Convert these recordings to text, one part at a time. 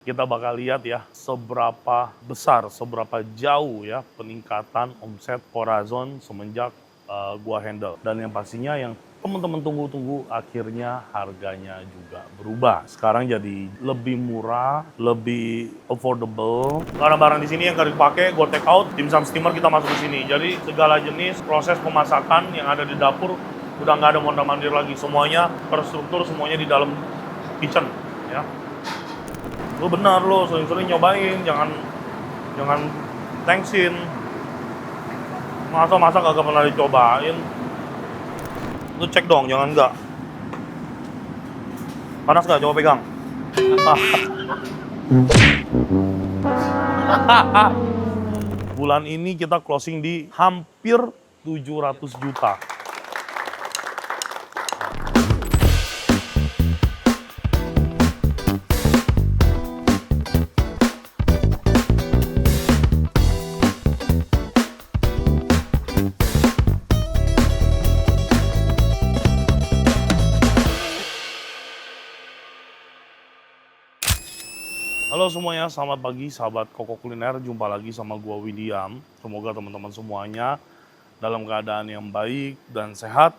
Kita bakal lihat ya seberapa besar, seberapa jauh ya peningkatan omset Corazon semenjak gua handle. Dan yang pastinya yang teman-teman tunggu-tunggu akhirnya harganya juga berubah. Sekarang jadi lebih murah, lebih affordable. Barang-barang di sini yang gak dipakai, gue take out, dimsum steamer kita masuk ke sini. Jadi segala jenis proses pemasakan yang ada di dapur udah nggak ada mondar-mandir lagi. Semuanya terstruktur, semuanya di dalam kitchen ya. Lu benar lo sering-sering nyobain, jangan thanksin. Masa kagak pernah dicobain. Lu cek dong, jangan enggak. Panas nggak? Coba pegang. Bulan ini kita closing di hampir 700 juta. Halo semuanya, selamat pagi sahabat Koko Kuliner. Jumpa lagi sama gua William. Semoga teman-teman semuanya dalam keadaan yang baik dan sehat.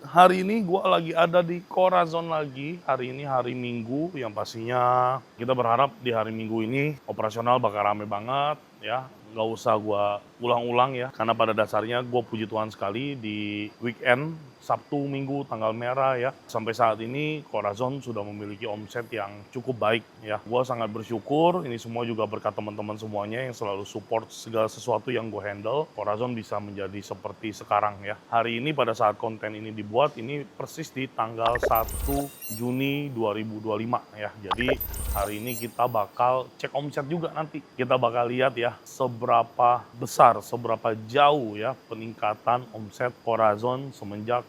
Hari ini gua lagi ada di Corazon lagi. Hari ini hari Minggu, yang pastinya kita berharap di hari Minggu ini operasional bakal rame banget ya. Nggak usah gua ulang-ulang ya, karena pada dasarnya gue puji Tuhan sekali di weekend Sabtu, Minggu, tanggal merah ya. Sampai saat ini Corazon sudah memiliki omset yang cukup baik ya. Gue sangat bersyukur, ini semua juga berkat teman-teman semuanya yang selalu support segala sesuatu yang gue handle. Corazon bisa menjadi seperti sekarang ya. Hari ini pada saat konten ini dibuat, ini persis di tanggal 1 Juni 2025 ya. Jadi hari ini kita bakal cek omset juga nanti. Kita bakal lihat ya seberapa besar, seberapa jauh ya peningkatan omset Corazon semenjak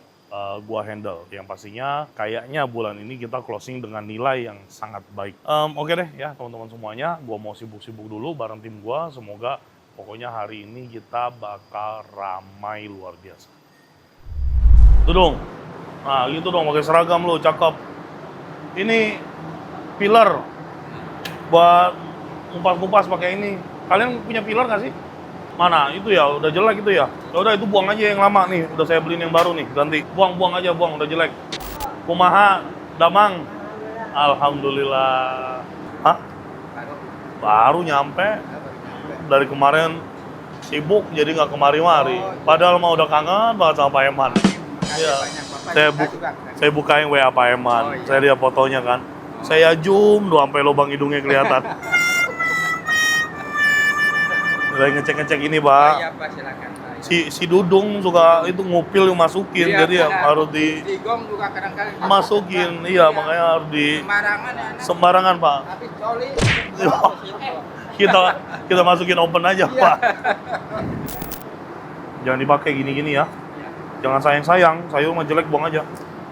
gua handle. Yang pastinya kayaknya bulan ini kita closing dengan nilai yang sangat baik. Oke deh ya teman-teman semuanya, gua mau sibuk-sibuk dulu bareng tim gua. Semoga pokoknya hari ini kita bakal ramai luar biasa. Itu dong. Nah gitu dong, pakai seragam lo, cakep. Ini pilar buat ngupas-ngupas pakai ini. Kalian punya pilar nggak sih? Mana? Itu ya, udah jelek itu ya. Ya udah itu buang aja yang lama nih. Udah saya beliin yang baru nih, ganti. Buang aja, udah jelek. Kumaha, Damang. Alhamdulillah. Hah? Baru nyampe. Dari kemarin sibuk jadi nggak kemari-mari. Padahal mah udah kangen banget sama Pak Eman. Iya. Saya bukain WA Pak Eman. Saya lihat fotonya kan. Saya zoom doang sampai lubang hidungnya kelihatan. Lagi ngecek ini, Pak. Iya, Pak, silakan, Pak. Si Dudung suka itu ngupil masukin, Iya, jadi ya harus digong juga kadang-kadang masukin. Iya, makanya harus sembarangan ya. Sembarangan, Pak. Tapi coli. Kita masukin open aja, Iya. Pak. Jangan dipakai gini-gini ya. Jangan sayang-sayang, sayur mah jelek buang aja.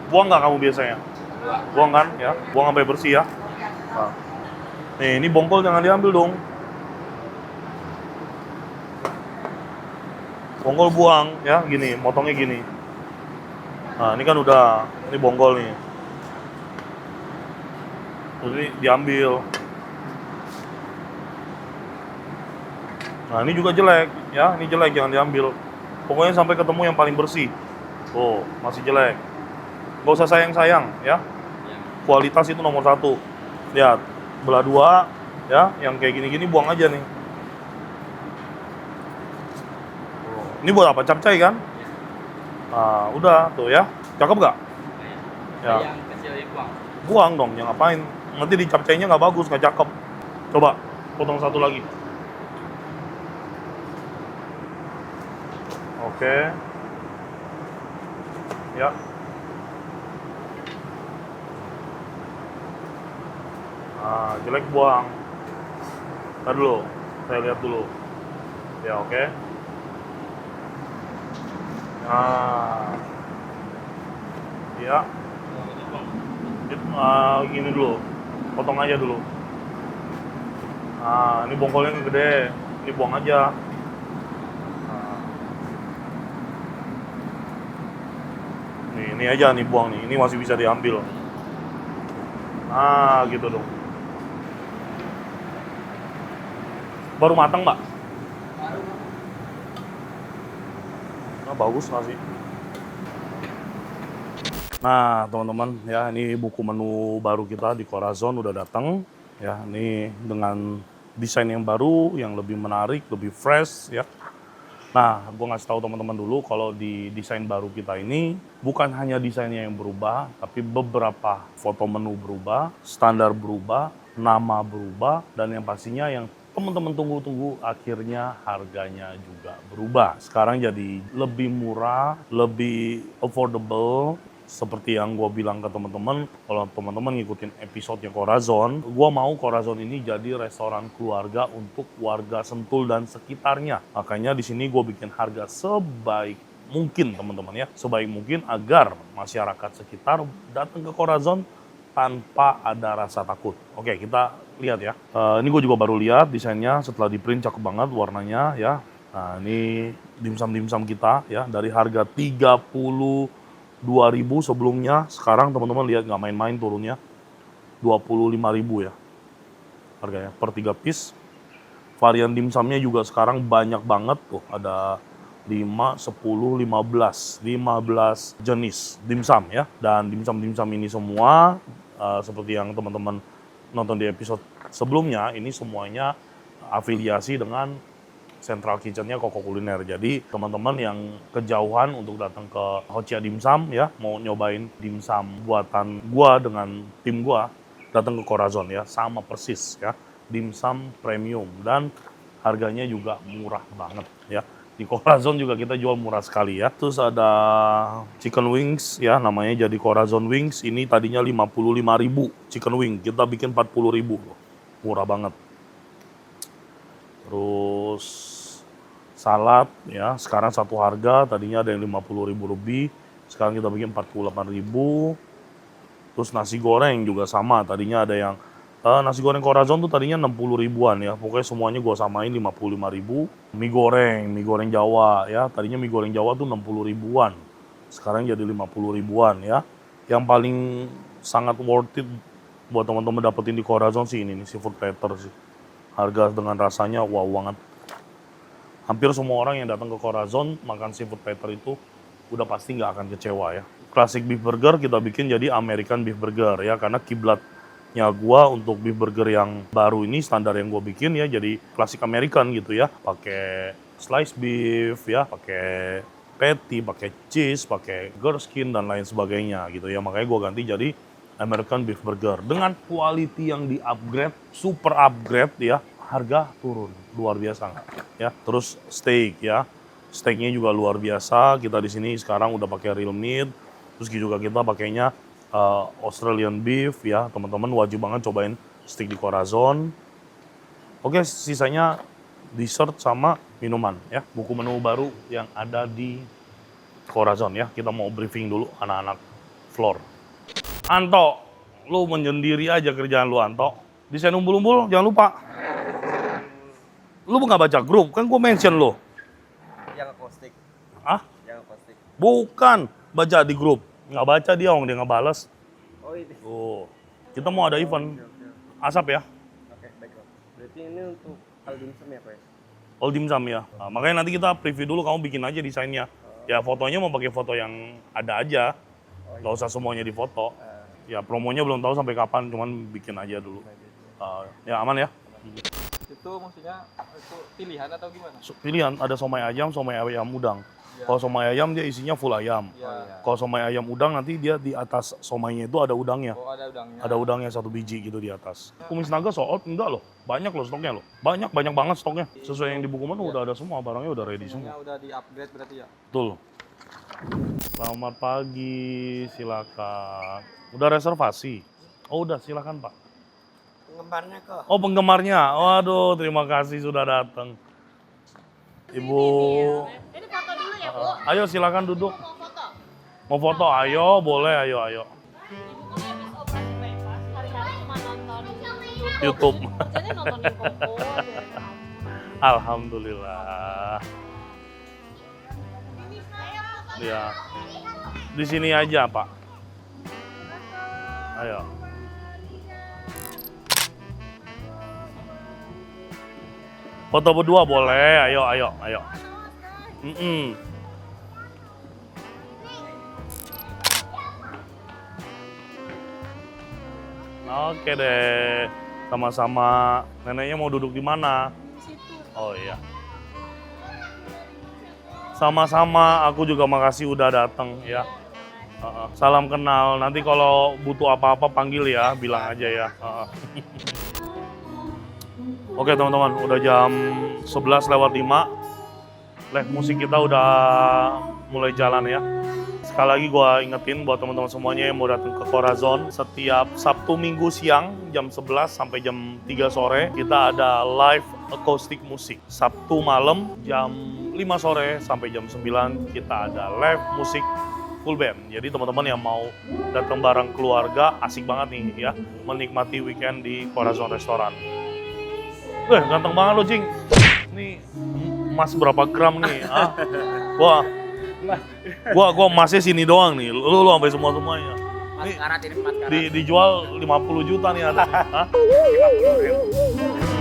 Buang nggak kamu biasanya? Buang kan, ya. Buang sampai bersih ya. Nah. Nih, ini bongkol jangan diambil dong. Bonggol buang ya, gini, motongnya gini. Nah, ini kan udah, ini bonggol nih. Terus ini diambil. Nah, ini juga jelek ya, ini jelek jangan diambil. Pokoknya sampai ketemu yang paling bersih. Oh, masih jelek. Gak usah sayang-sayang ya. Kualitas itu nomor 1. Lihat, belah 2 ya, yang kayak gini-gini buang aja nih. Ini buat apa? Capcay kan? Nah, udah tuh ya. Cakep gak? Ya. Yang kecil buang. Buang dong, yang ngapain? Nanti di capcaynya nggak bagus, nggak cakep. Coba, potong satu lagi. Oke. Ya. Nah, jelek buang. Ntar dulu, saya lihat dulu. Ya, oke. Nah, ya, gini dulu, potong aja dulu. Nah, ini bongkolnya gede, ini buang aja. Nah. Ini aja nih buang nih, ini masih bisa diambil. Nah, gitu dong. Baru matang, Mbak? Baru. Nah, bagus nggak sih? Nah, teman-teman, ya ini buku menu baru kita di Corazon udah datang. Ya, ini dengan desain yang baru, yang lebih menarik, lebih fresh, ya. Nah, gue ngasih tahu teman-teman dulu kalau di desain baru kita ini bukan hanya desainnya yang berubah, tapi beberapa foto menu berubah, standar berubah, nama berubah, dan yang pastinya yang teman-teman tunggu-tunggu akhirnya harganya juga berubah. Sekarang jadi lebih murah, lebih affordable. Seperti yang gue bilang ke teman-teman, kalau teman-teman ngikutin episodenya Corazon, gue mau Corazon ini jadi restoran keluarga untuk warga Sentul dan sekitarnya. Makanya di sini gue bikin harga sebaik mungkin teman-teman ya, sebaik mungkin agar masyarakat sekitar datang ke Corazon tanpa ada rasa takut. Oke, kita lihat ya. Ini gue juga baru lihat desainnya setelah di print cakep banget warnanya ya. Nah ini dimsum-dimsum kita ya dari harga 32.000 sebelumnya, sekarang teman-teman lihat nggak main-main turunnya 25.000 ya harganya per 3 piece. Varian dimsumnya juga sekarang banyak banget tuh, ada 5, 10, 15 jenis dimsum ya. Dan dimsum-dimsum ini semua seperti yang teman-teman nonton di episode sebelumnya, ini semuanya afiliasi dengan Central Kitchen-nya Koko Kuliner. Jadi teman-teman yang kejauhan untuk datang ke Hocia Dimsum ya, mau nyobain dimsum buatan gua dengan tim gua, datang ke Corazon ya, sama persis ya. Dimsum premium dan harganya juga murah banget ya. Di Corazon juga kita jual murah sekali ya. Terus ada chicken wings ya, namanya jadi Corazon Wings. Ini tadinya 55.000 chicken wing, kita bikin 40.000. Murah banget. Terus salad ya, sekarang satu harga, tadinya ada yang 50.000 lebih, sekarang kita bikin 48.000. Terus nasi goreng juga sama, tadinya ada yang nasi goreng Corazon tuh tadinya 60.000-an ya, pokoknya semuanya gua samain 55.000. Mie goreng Jawa ya, tadinya mie goreng Jawa tuh 60.000-an, sekarang jadi 50.000-an ya. Yang paling sangat worth it buat teman-teman dapetin di Corazon sih ini nih, seafood platter sih. Harga dengan rasanya wow banget. Hampir semua orang yang datang ke Corazon makan seafood platter itu udah pasti nggak akan kecewa ya. Classic beef burger kita bikin jadi American beef burger ya, karena kiblatnya gua untuk beef burger yang baru ini, standar yang gua bikin ya, jadi classic American gitu ya. Pakai slice beef ya, pakai patty, pakai cheese, pakai gherkin dan lain sebagainya gitu ya. Makanya gua ganti jadi American beef burger dengan quality yang di-upgrade, super upgrade ya, harga turun luar biasa ya. Terus steak ya, steaknya juga luar biasa. Kita di sini sekarang udah pakai real meat. Terus juga kita pakainya Australian beef ya. Teman-teman wajib banget cobain steak di Corazon. Oke, sisanya dessert sama minuman ya. Buku menu baru yang ada di Corazon ya. Kita mau briefing dulu anak-anak floor. Anto, lu menyendiri aja kerjaan lu Anto. Desain umbul-umbul jangan lupa. Lu nggak baca grup, kan gue mention lu. Yang posting. Ah? Yang posting. Bukan, baca di grup. Nggak baca dia, dia nggak balas. Oh ini. Oh, kita mau ada event. Asap ya? Oke, baiklah. Berarti ini untuk Al Dimsum ya, Pak? All dimsum ya. Nah, makanya nanti kita preview dulu, kamu bikin aja desainnya. Ya fotonya mau pakai foto yang ada aja. Nggak usah semuanya difoto. Ya promonya belum tahu sampai kapan, cuman bikin aja dulu. Ya aman ya? Itu maksudnya itu pilihan atau gimana? Pilihan, ada somai ayam udang. Kalau somai ayam dia isinya full ayam. Kalau somai ayam udang nanti dia di atas somainya itu ada udangnya. Oh, ada udangnya. Ada udangnya 1 biji gitu di atas. Kumis naga sold out enggak loh. Banyak loh stoknya loh. Banyak banget stoknya. Sesuai yang di buku menu udah ada semua, barangnya udah ready semua. Udah di-upgrade berarti ya? Betul. Selamat pagi, silakan. Udah reservasi? Oh udah, silakan Pak. Penggemarnya kok. Oh penggemarnya, waduh terima kasih sudah datang. Ibu, Ini foto dulu ya, Bu. ayo silakan duduk. Mau foto? Mau foto? Ayo, boleh, ayo. Ibu kan habis operasi bypass, hari-hari cuma nonton YouTube. Kerjanya nontonin Koko. Alhamdulillah. Ya, di sini aja Pak. Ayo. Foto berdua boleh, ayo, ayo, ayo. Oke deh, sama-sama. Neneknya mau duduk di mana? Oh iya. Sama-sama, aku juga makasih udah datang ya. Salam kenal, nanti kalau butuh apa-apa panggil ya, bilang aja ya. Oke teman-teman, udah jam 11:05. Live musik kita udah mulai jalan ya. Sekali lagi gue ingetin buat teman-teman semuanya yang mau datang ke Corazon, setiap Sabtu Minggu siang jam 11 sampai jam 3 sore kita ada live acoustic musik. Sabtu malam jam 5 sore sampai jam 9 kita ada live musik full band. Jadi teman-teman yang mau datang bareng keluarga asik banget nih ya, menikmati weekend di Corazon Restoran. Ganteng banget lo, Cing. Ini emas berapa gram nih? Ah? Gua emasnya sini doang nih. Lu sampai semuanya. Mas karat ini mas karat. Dijual 50 juta nih ada. Hah? 50.000.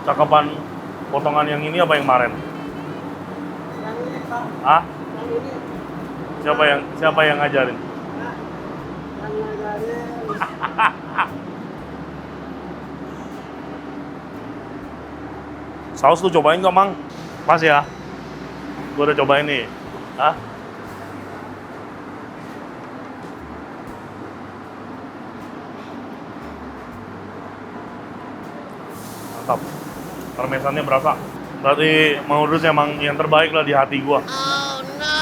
Cakapan potongan yang ini apa yang kemarin? Yang ini Pak, Ah? yang ini. Siapa yang ngajarin? Nah, yang ngajarin. Saus tuh cobain nggak, Mang? Pas ya? Gua udah cobain nih. Hah? Mantap. Parmesannya berasa. Berarti Mang Udrus emang yang terbaik lah di hati gua. Oh no.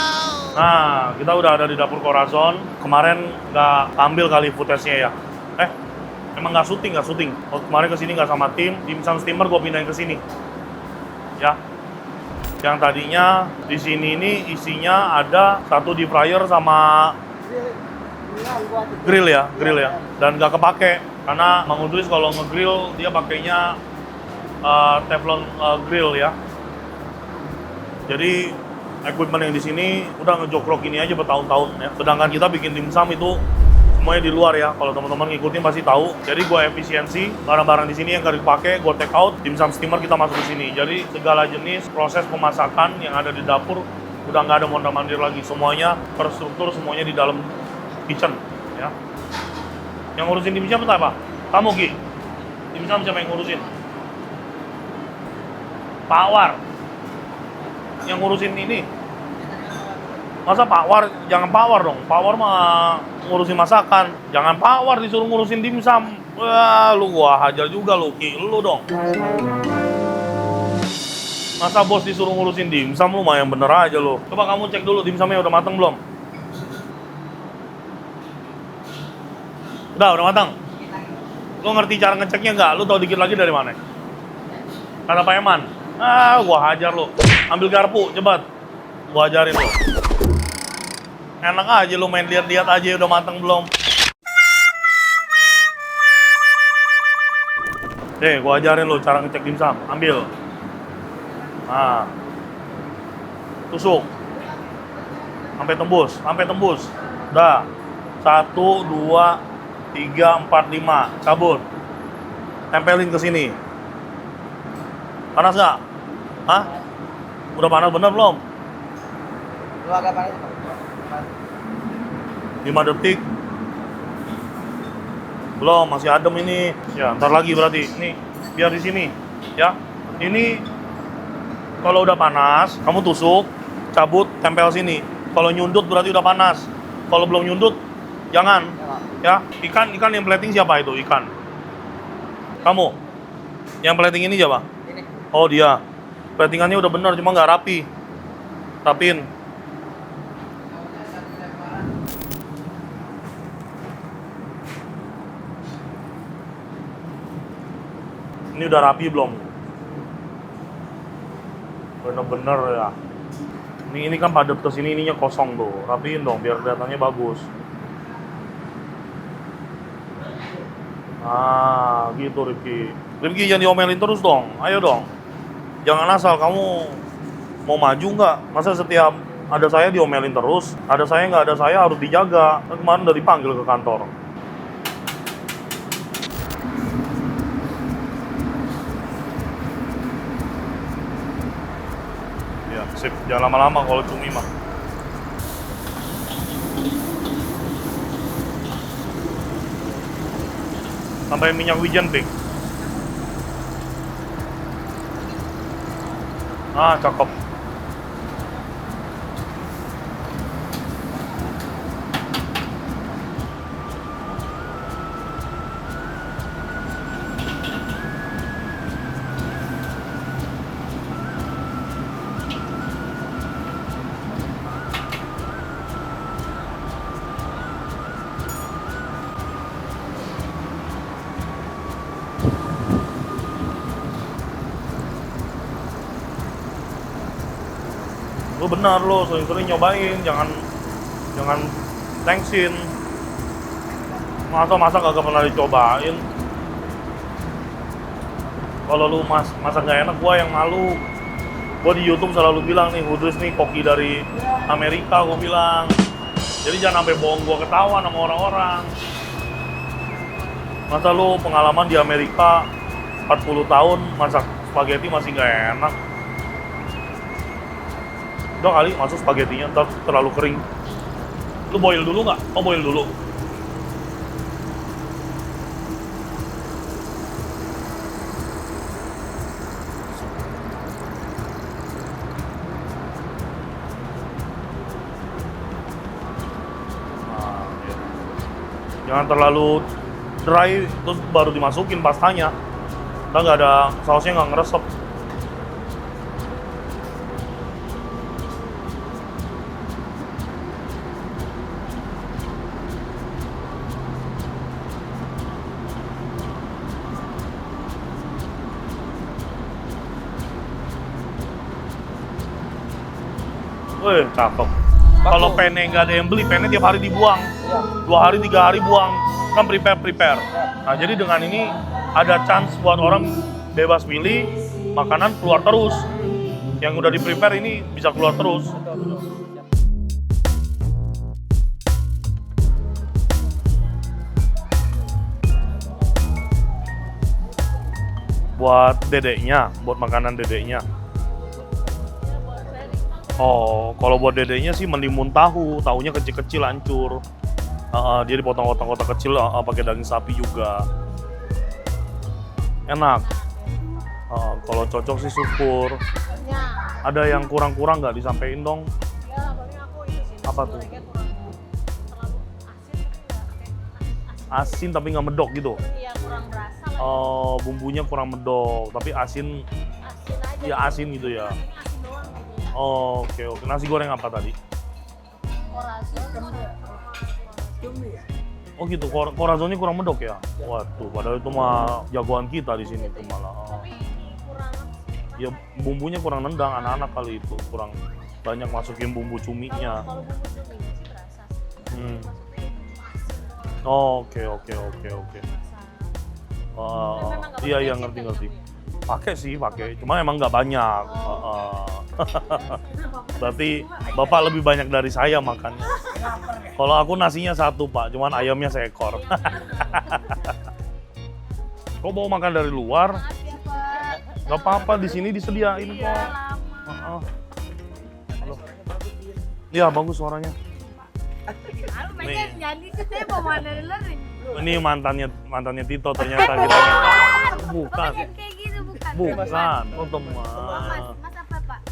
Nah, kita udah ada di dapur Corazon. Kemarin nggak ambil kali footage-nya ya. Emang nggak syuting. Waktu kemarin kesini nggak sama tim. Dimsum steamer gua pindahin ke sini. Ya. Yang tadinya di sini ini isinya ada satu deep fryer sama grill ya. Dan nggak kepake karena Mang Udrus kalau ngegrill dia pakainya Teflon grill ya. Jadi equipment yang di sini udah ngejokrok ini aja bertahun-tahun ya. Sedangkan kita bikin dimsum itu semuanya di luar ya. Kalau teman-teman ngikutin pasti tahu. Jadi gua efisiensi barang-barang di sini yang gak dipakai gua take out, dimsum steamer kita masuk ke sini. Jadi segala jenis proses pemasakan yang ada di dapur udah nggak ada mondar-mandir lagi. Semuanya terstruktur, semuanya di dalam kitchen ya. Yang ngurusin dimsum apa? Kamu Ki. Dimsum siapa yang ngurusin? Pak War yang ngurusin ini. Masa Pak War? Jangan Pak War dong. Pak War mah ngurusin masakan. Jangan Pak War disuruh ngurusin dimsum. Wah, lu gua hajar juga lu, Ki. Lu dong. Masa bos disuruh ngurusin dimsum, lu mah yang bener aja lu. Coba kamu cek dulu dimsumnya udah mateng belum? Udah matang? Lu ngerti cara ngeceknya nggak? Lu tahu dikit lagi dari mana? Kata Pak Eman. Gua hajar lu. Ambil garpu, cepat. Gua ajarin lu. Enak aja lu main lihat-lihat aja udah mateng belum. Gua ajarin lu cara ngecek dimsum. Ambil. Nah. Tusuk. Sampai tembus. Udah. 1, 2, 3, 4, 5. Cabut. Tempelin ke sini. Panas nggak? Hah? Udah panas bener belum? Lu agak panas. 5 detik. Belum, masih adem ini. Ya, ntar lagi berarti. Nih, biar di sini. Ya. Ini kalau udah panas, kamu tusuk, cabut, tempel sini. Kalau nyundut berarti udah panas. Kalau belum nyundut, jangan. Ya, ikan yang plating siapa itu? Ikan. Kamu. Yang plating ini siapa? Ini. Oh, dia. Platingannya udah bener, cuma nggak rapi. Rapin. Ini udah rapi belum? Bener-bener ya. Ini kan padat ke sini, ininya kosong tuh. Rapiin dong biar kelihatannya bagus. Ah, gitu Rifki. Rifki jangan diomelin terus dong. Ayo dong. Jangan asal kamu mau maju nggak. Masa setiap ada saya diomelin terus, ada saya nggak ada saya harus dijaga. Kan kemarin udah dipanggil ke kantor. Ya, sip. Jangan lama-lama kalau cumi mah. Sampai minyak wijen, Pik. Ah, cakep. Lu benar lo, sering-sering nyobain, jangan thanksin. Masa kagak pernah dicobain. Kalau lu masak nggak enak, gua yang malu. Gua di YouTube selalu bilang nih, Hudris nih koki dari Amerika, gua bilang. Jadi jangan sampai bohong gua ketahuan sama orang-orang. Masa lu pengalaman di Amerika 40 tahun masak spaghetti masih nggak enak? Udah kali masuk spagettinya, ntar terlalu kering. Lu boil dulu nggak? Oh boil dulu. Nah, ya. Jangan terlalu dry, terus baru dimasukin pastanya. Ntar nggak ada sausnya, nggak ngeresep. Wih, cakep. Kalau penne nggak ada yang beli, penne tiap hari dibuang. Iya. 2 hari, 3 hari buang. Kan prepare. Nah, jadi dengan ini ada chance buat orang bebas pilih, makanan keluar terus. Yang udah di-prepare ini bisa keluar terus. Buat dedeknya, buat makanan dedeknya. Oh, kalau buat dedeknya sih menimun tahunya kecil-kecil hancur. Dia dipotong kotak-kotak kecil, pakai daging sapi juga. Enak. Kalau cocok sih syukur. Ada yang kurang-kurang nggak disampaikan dong? Ya, paling aku itu sih. Apa tuh? gorengnya kurang terlalu Asin tapi nggak medok gitu. Iya, kurang berasa lah. Oh, bumbunya kurang medok, tapi asin, Asin aja. ya asin gitu ya. Ini asin doang gitu ya. Oh, oke. Nasi goreng apa tadi? Korasi. Cumi ya? Oh gitu, korazonnya kurang medok ya? Waduh, padahal itu mah jagoan kita di sini tuh malah. Tapi ini kurang Ya bumbunya kurang nendang, anak-anak kali itu kurang banyak masukin bumbu cuminya. kalau bumbu cuminya sih berasa sih. Hmm. Maksudnya itu asin doang. Oh, oke. Berasa. Iya ngerti. Pakai. Cuma emang nggak banyak. Berarti Bapak lebih banyak dari saya makannya. Kalau aku nasinya 1 Pak, cuman ayamnya seekor. Kok mau makan dari luar? Maaf ya, Pak. Gak apa-apa, di sini disediain Iya, kok. lama. Halo. Iya, bagus suaranya. Halo, Nih. banyak jadi saya mau mana dulu nih. Ini mantannya Tito ternyata kita. Bukan. Kayak gitu bukan. Bukan. Oh, teman. Mas apa, Pak?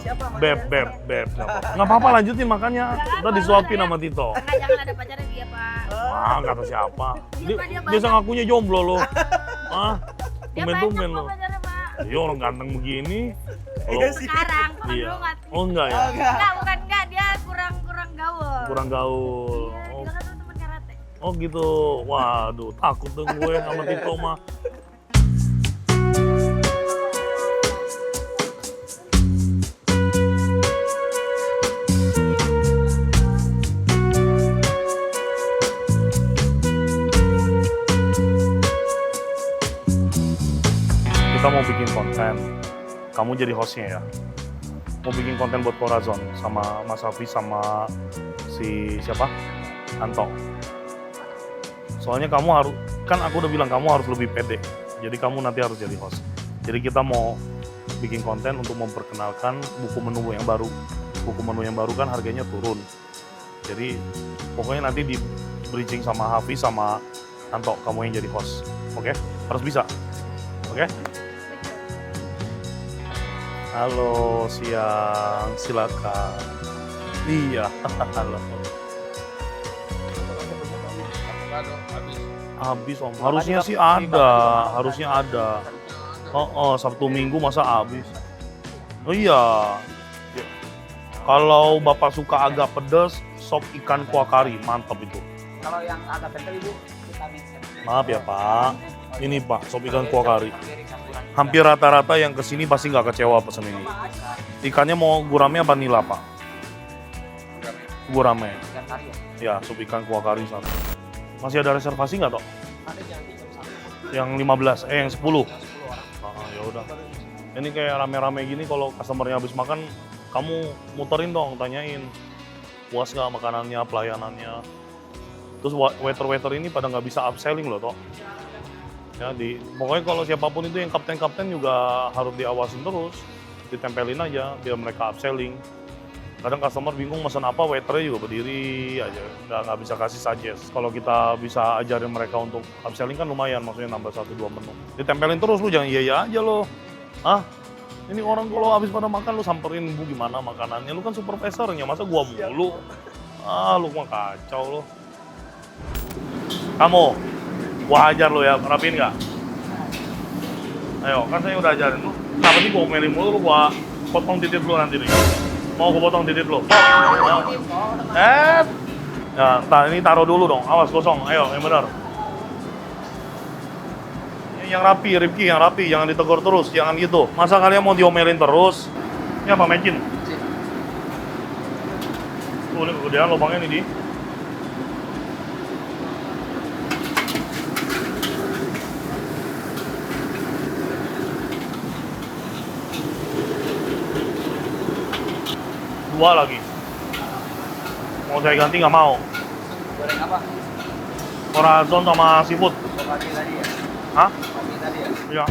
Siapa? Beb. Nggak apa-apa lanjutin makannya. Kita disuapin sama Tito. Jangan ada pacarnya dia, Pak. Wah, kata siapa? Dia Biasa ngakunya jomblo lo. Ah, Dia banyak tumben-tumben kok lo. pacarnya, Pak. Iya orang ganteng begini. Kalau Sekarang, kalau iya. dulu nggak. Oh enggak ya? Enggak, dia kurang gaul. Kurang gaul. Iya, Oh, dia kan teman karate. oh gitu. Waduh, takut dong gue sama Tito mah. bikin konten. Kamu jadi hostnya ya. Mau bikin konten buat Corazon sama Mas Hafiz sama si siapa? Anto. Soalnya kamu harus, kan aku udah bilang kamu harus lebih pede. Jadi kamu nanti harus jadi host. Jadi kita mau bikin konten untuk memperkenalkan buku menu yang baru. Buku menu yang baru kan harganya turun. Jadi pokoknya nanti di bridging sama Hafiz sama Anto, kamu yang jadi host. Oke? Harus bisa. Oke? Halo, siang. Silakan. Iya, halo. Habis om. Harusnya sih ada, harusnya ada. Oh, Sabtu Minggu masa habis? Oh iya. Kalau Bapak suka agak pedas, sop ikan kuah kari, mantap itu. Kalau yang agak kental ibu, kita mixer. Maaf ya Pak, ini Pak, sop ikan kuah kari. Hampir rata-rata yang kesini pasti nggak kecewa pesen ini. Ikannya mau gurame apa nila Pak? Gurame. Ikan kari Ya, ya? sop ikan kuah kari satu. Masih ada reservasi nggak toh? Ada jam 1. Yang 15, yang 10? 10 orang. Ya udah. Ini kayak rame-rame gini kalau customernya habis makan, kamu muterin dong, tanyain. Puas nggak makanannya, pelayanannya. Terus waiter-waiter ini pada nggak bisa upselling loh toh. Ya, pokoknya kalau siapapun itu yang kapten-kapten juga harus diawasin terus. Ditempelin aja biar mereka upselling. Kadang customer bingung pesan apa, waiternya juga berdiri aja, nggak bisa kasih suggest. Kalau kita bisa ajarin mereka untuk upselling kan lumayan, maksudnya nambah 1-2 menu. Ditempelin terus, lu jangan iya aja lo. Ah, ini orang kalau habis pada makan lu samperin, Bu gimana makanannya, lu kan supervisornya, masa gua mulu? Ah, lu mah kacau lo. Kamu, gua ajar lo ya, rapiin nggak? Ayo, kan saya udah ajarin lu. Kenapa sih gua omelin mulu, lu gua potong titik lu nanti nih. Mau gue potong titik lo? Ya, ini taruh dulu dong. Awas kosong. Ayo, yang benar. Yang rapi, Rifki, yang rapi. Jangan ditegur terus, jangan gitu. Masa kalian mau diomelin terus? Ini apa, mecin? Tuh, ini kegedean lubangnya nih, Di. Dua lagi. Mau saya ganti nggak mau. Goreng apa? Corazon sama seafood. Pagi tadi ya? Hah? Pagi tadi ya? Iya.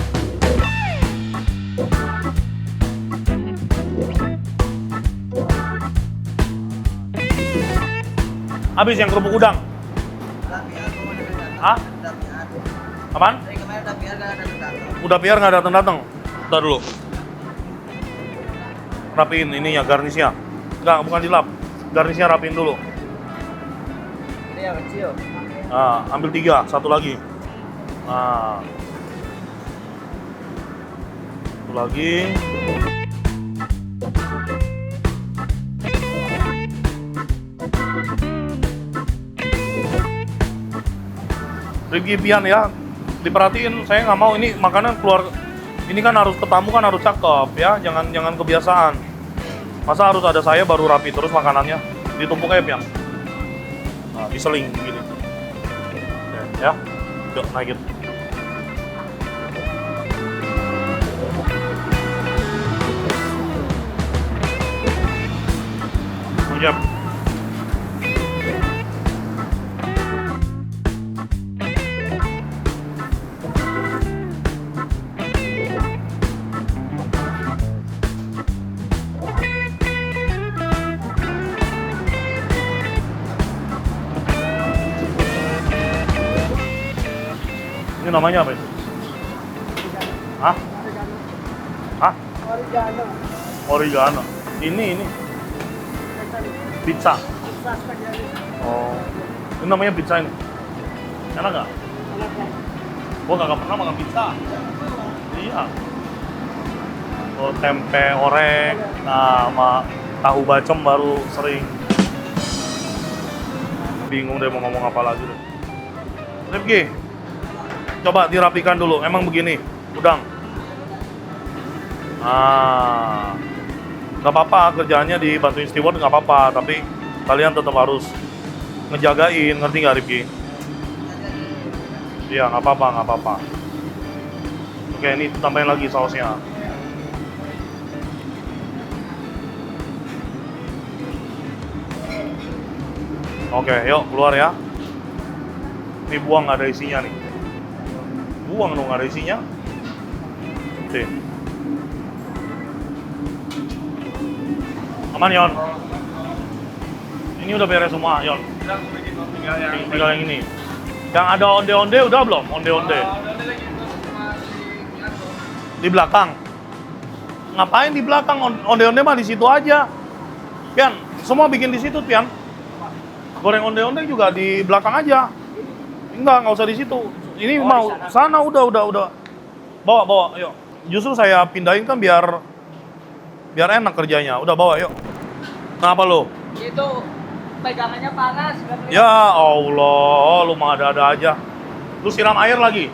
Habis yang kerupuk udang. Hah? Apaan? Udah PR nggak datang-datang. Bentar dulu. Rapiin ininya, garnisnya. Enggak, bukan dilap. Garnisnya rapiin dulu. Ini yang kecil. Nah, ambil 3, satu lagi. Nah. Satu lagi. Rifki Pian ya, diperhatiin. Saya nggak mau ini makanan keluar. Ini kan harus ketamu kan harus cakep ya, jangan kebiasaan. Masa harus ada saya baru rapi terus makanannya? Ditumpuk aja Pian. Nah, diseling gini. Oke, ya, yuk naikin. Siap. Ini namanya apa itu? Hah? Hah? Oregano. Oregano. Ini. Pizza. Pizza spaghetti. Oh. Ini namanya pizza ini. Enak nggak? Enak ya? Gua nggak pernah makan pizza. Iya. Oh, tempe orek, nah, sama tahu bacem baru sering. Bingung deh mau ngomong apa lagi deh. Rifki, coba dirapikan dulu. Emang begini, udang. Ah, nggak apa-apa kerjaannya dibantuin steward nggak apa-apa, tapi kalian tetap harus ngejagain, ngerti nggak Rifki? Iya nggak apa-apa. Oke, ini tambahin lagi sausnya. Oke, yuk keluar ya. Ini buang nggak ada isinya nih. Buang dong nggak ada isinya. Oke. Aman Yon. Ini udah beres semua Yon. Tinggal yang ini. Yang ada onde-onde udah belum? Onde-onde. Di belakang. Ngapain di belakang? Onde-onde mah di situ aja. Pian, semua bikin di situ Pian. Goreng onde-onde juga di belakang aja. Nggak usah di situ. Ini mau sana udah. Bawa, yuk. Justru saya pindahin kan biar enak kerjanya. Udah bawa, yuk. Kenapa lo? Itu pegangannya panas. Ya Allah, lu mah ada-ada aja. Lu siram air lagi?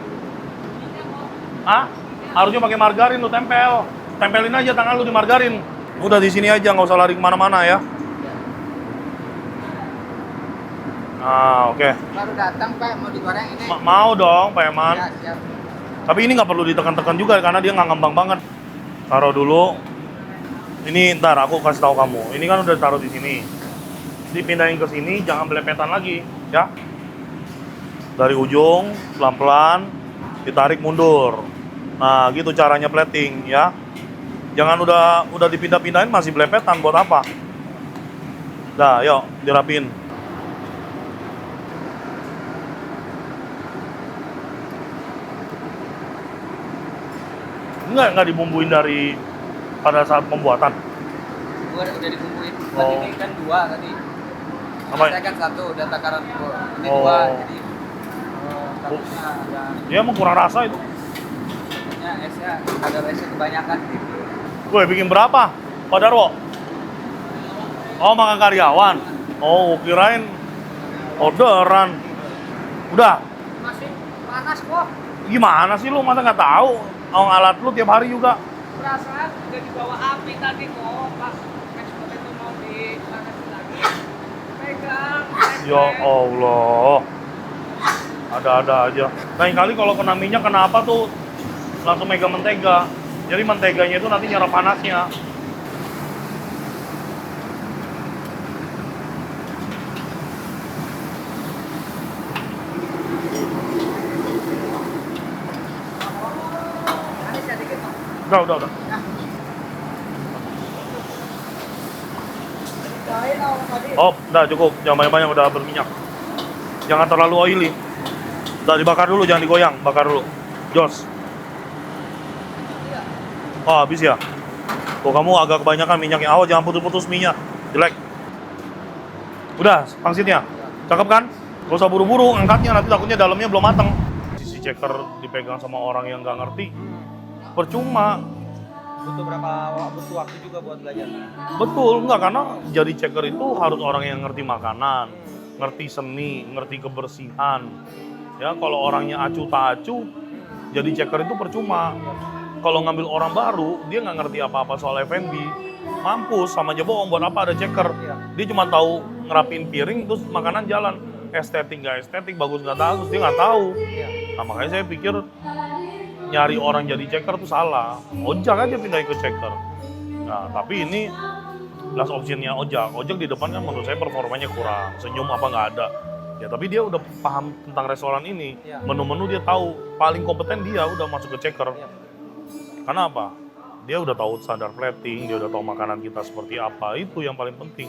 Hah? Harusnya pakai margarin lu tempel. Tempelin aja tangan lu di margarin. Udah di sini aja, nggak usah lari kemana-mana ya. Nah, oke. Baru datang Pak, mau digoreng ini. Mau dong, Pak Eman. Ya, siap. Tapi ini nggak perlu ditekan-tekan juga karena dia nggak ngembang banget. Taruh dulu. Ini ntar aku kasih tahu kamu. Ini kan udah taruh di sini. Dipindahin ke sini, jangan belepetan lagi, ya. Dari ujung pelan-pelan ditarik mundur. Nah, gitu caranya plating, ya. Jangan udah dipindah-pindahin masih belepetan buat apa? Dah, yuk dirapin. Enggak dibumbuin dari pada saat pembuatan. Udah dibumbuin. Oh. Tadi ini kan 2 tadi. Apa? Saya kan 1 udah takaran 2. Ini Oh. 2 jadi takutnya ada Dia emang kurang rasa itu. esnya ada esnya kebanyakan gitu. Gue bikin berapa? Pak Darwo? Oh, makan karyawan. Oh, kirain orderan. Udah. Masih panas kok. Gimana sih lu? Masa nggak tahu? Alat lu tiap hari juga. Perasaan udah di bawah api tadi kok. Pas ekspor itu mau dipanasin lagi. Pegang. Ya Allah. Ada-ada aja. Lain kali kalau kena minyak kenapa tuh langsung megang mentega. Jadi menteganya itu nanti nyerap panasnya. Manis ya dikit Pak. Udah. Kain tadi. Oh, udah cukup. Jangan banyak-banyak, udah berminyak. Jangan terlalu oily. Udah dibakar dulu, jangan digoyang. Bakar dulu. Jos. Oh, habis ya? Tuh, kamu agak kebanyakan minyaknya. Awas, jangan putus-putus minyak. Jelek. Udah, pangsitnya. Cakep kan? Gak usah buru-buru, angkatnya. Nanti takutnya dalamnya belum mateng. Sisi checker dipegang sama orang yang nggak ngerti. Percuma. Butuh waktu juga buat belajar. Betul, enggak. Karena jadi checker itu harus orang yang ngerti makanan. Ngerti seni, ngerti kebersihan. Ya, kalau orangnya acuh tak acuh, jadi checker itu percuma. Kalau ngambil orang baru, dia nggak ngerti apa-apa soal F&B, mampus, sama aja bohong. Buat apa ada checker? Dia cuma tahu ngerapin piring, terus makanan jalan. Estetik nggak estetik, bagus nggak bagus, dia nggak tahu. Nah, makanya saya pikir nyari orang jadi checker tuh salah. Ojek aja pindahin ke checker. Nah, tapi ini last optionnya ojek. Ojek di depan kan menurut saya performanya kurang. Senyum apa nggak ada. Ya, tapi dia udah paham tentang restoran ini. Menu-menu dia tahu. Paling kompeten dia udah masuk ke checker. Karena apa? Dia udah tahu standar plating, dia udah tahu makanan kita seperti apa. Itu yang paling penting.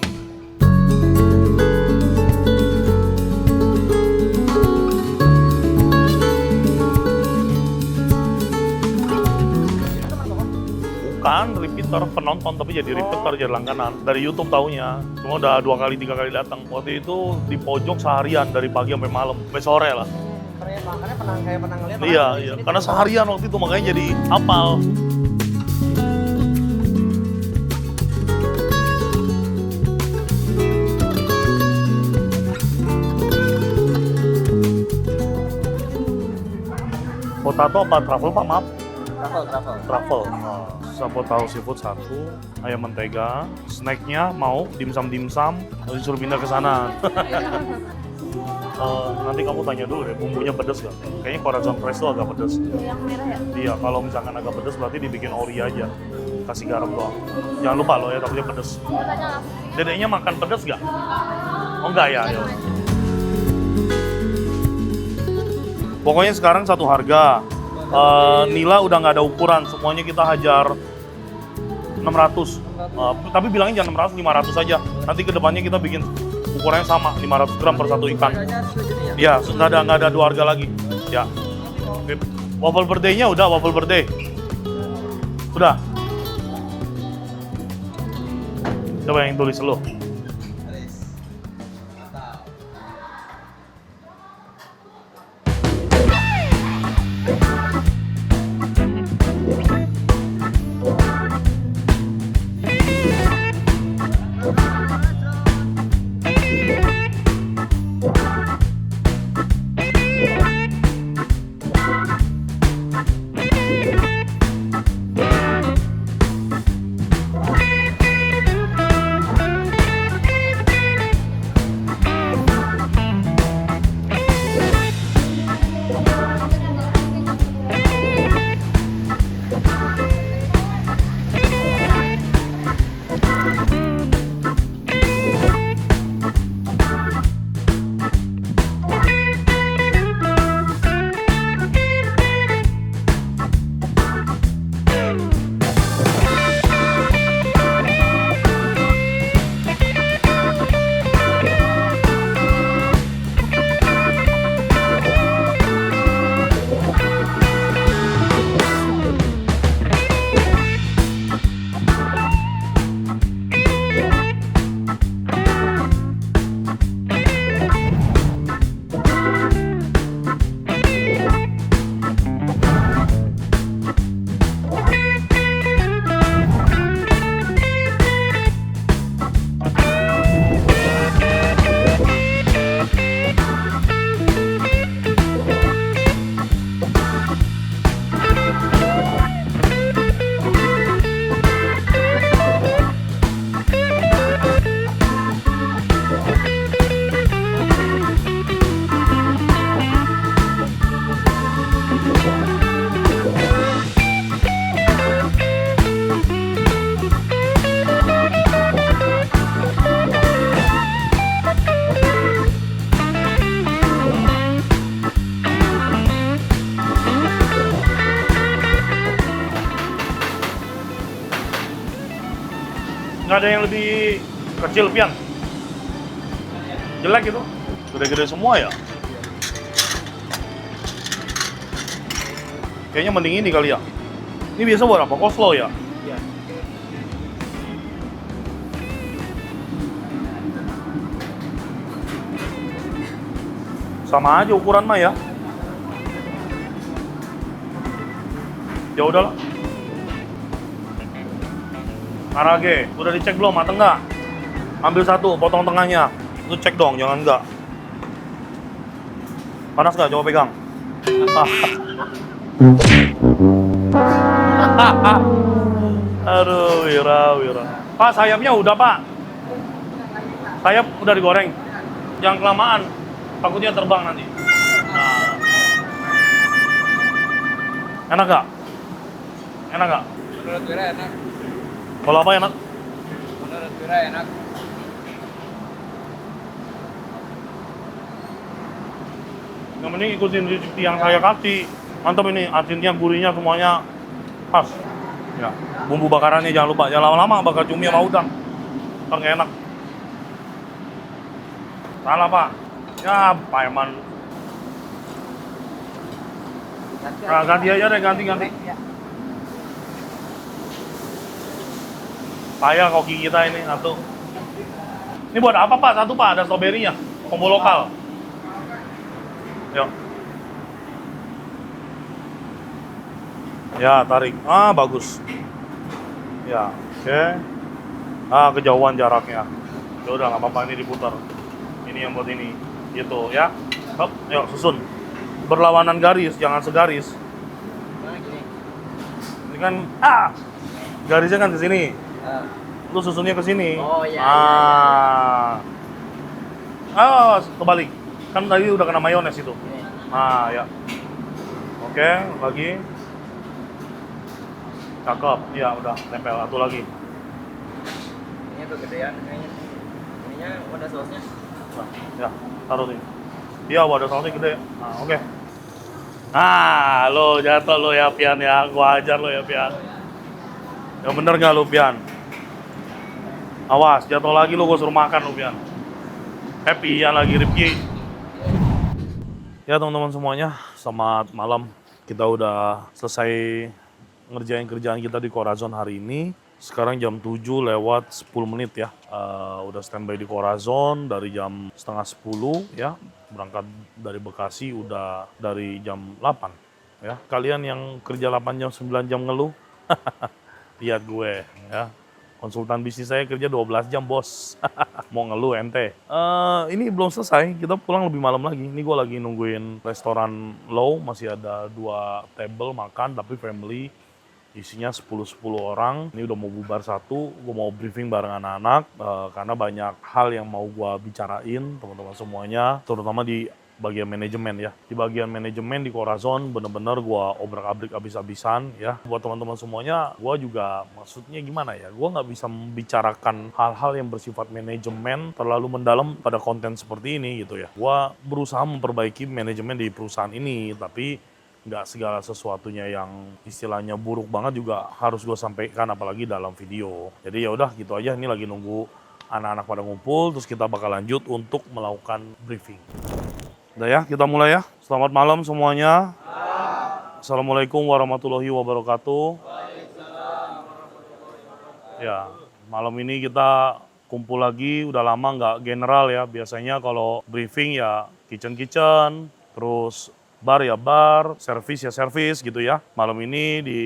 Bukan repeater, penonton, tapi jadi repeater, jadi langganan. Dari YouTube taunya. Cuma udah 2 kali, 3 kali datang. Waktu itu di pojok seharian, dari pagi sampai malam, sampai sore lah. Makanya pernah ngeliat. Iya. Karena seharian waktu itu, makanya jadi hafal. Potato apa truffle Pak? Maaf. Truffle. Oh, sapo tahu seafood 1, ayam mentega, snacknya mau dimsum, nanti suruh pindah ke sana. Nanti kamu tanya dulu deh, bumbunya pedes gak? Kayaknya Corazon Presto agak pedes. Yang merah ya? Iya, kalau misalkan agak pedes berarti dibikin ori aja. Kasih garam doang. Jangan lupa loh ya, takutnya pedes. Kita tanya langsung. Dedeknya makan pedes gak? Oh enggak ya? Ya. Pokoknya sekarang satu harga. Nila udah nggak ada ukuran, semuanya kita hajar 600. Tapi bilangnya jangan 600, 500 aja. Nanti kedepannya kita bikin ukurannya sama, 500 gram per satu ikan. Harganya segini ya? Ya, nggak ada dua harga lagi. Ya. Oke. Waffle birthday-nya udah, waffle birthday. Udah. Coba yang tulis lu. Nggak ada yang lebih kecil, Pian? Jelek itu? Gede-gede semua ya? Kayaknya mending ini kali ya. Ini biasa buat apa? Coleslaw ya? Iya. Sama aja ukuran mah ya. Ya udahlah. Arage, udah dicek belum mateng nggak? Ambil satu, potong tengahnya. Lu cek dong, jangan enggak. Panas nggak? Coba pegang. Aduh, Wira. Pak, sayapnya udah, Pak. Sayap udah digoreng. Jangan kelamaan, takutnya terbang nanti. Nah. Enak nggak? Enak nggak? Menurut Wira enak. Kalau apa enak? Menurut Wira enak. Yang penting ikutin recipe yang saya kasih. Mantap ini, asinnya, gurihnya semuanya pas. Ya, bumbu bakarannya jangan lupa. Jangan lama-lama bakar cumi sama udang. Ntar nggak enak. Salah, Pak. Ya, Pak Eman. Nah, ganti aja deh, ganti. Payah koki kita ini, satu. Ini buat apa, Pak? Satu, Pak. Ada stroberinya. Combo lokal. Yuk. Ya, tarik. Ah, bagus. Ya, oke. Ah, kejauhan jaraknya. Ya udah, nggak apa-apa, ini diputar. Ini yang buat ini. Gitu, ya. Hop, yuk, susun. Berlawanan garis, jangan segaris. Mana gini? Ini kan, garisnya kan ke sini. Lu susunnya ke sini. Oh, iya, kebalik. Kan tadi udah kena mayones itu. Nah, ya. Oke, lagi. Cakep. Iya, udah tempel satu lagi. Ini kegedean kayaknya. Ininya wadah sausnya. Nah, ya, taruh nih. Iya, wadah sausnya gede. Nah, oke. Ah, lo jatuh lo ya, Pian ya. Gua ajar lo ya, Pian. Ya bener nggak lo, Pian? Awas, jatuh lagi lo, gua suruh makan lo, Pian. Happy ya lagi, Ripki. Ya teman-teman semuanya, selamat malam. Kita udah selesai ngerjain kerjaan kita di Corazon hari ini. Sekarang jam 7 lewat 10 menit ya. Udah standby di Corazon dari jam setengah 10 ya. Berangkat dari Bekasi udah dari jam 8 ya. Kalian yang kerja 8 jam, 9 jam ngeluh, lihat gue ya. Konsultan bisnis saya kerja 12 jam, bos. Mau ngeluh ente. Ini belum selesai, kita pulang lebih malam lagi. Ini gue lagi nungguin restoran Low, masih ada 2 table makan, tapi family. Isinya 10-10 orang. Ini udah mau bubar satu, gue mau briefing bareng anak-anak. Karena banyak hal yang mau gue bicarain, teman-teman semuanya. Terutama di bagian manajemen ya. Di bagian manajemen di Corazon bener-bener gue obrak-abrik abis-abisan ya. Buat teman-teman semuanya, gue juga maksudnya gimana ya, gue nggak bisa membicarakan hal-hal yang bersifat manajemen terlalu mendalam pada konten seperti ini gitu ya. Gue berusaha memperbaiki manajemen di perusahaan ini, tapi nggak segala sesuatunya yang istilahnya buruk banget juga harus gue sampaikan, apalagi dalam video. Jadi ya udah gitu aja, ini lagi nunggu anak-anak pada ngumpul, terus kita bakal lanjut untuk melakukan briefing. Udah ya, kita mulai ya. Selamat malam semuanya. Assalamualaikum warahmatullahi wabarakatuh. Ya, malam ini kita kumpul lagi, udah lama nggak general ya. Biasanya kalau briefing ya kitchen-kitchen, terus bar ya bar, servis ya servis gitu ya. Malam ini di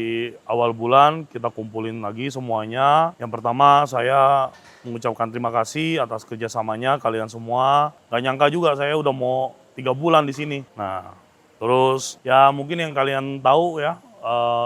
awal bulan kita kumpulin lagi semuanya. Yang pertama saya mengucapkan terima kasih atas kerjasamanya kalian semua. Gak nyangka juga saya udah mau 3 bulan di sini. Nah, terus ya mungkin yang kalian tahu ya,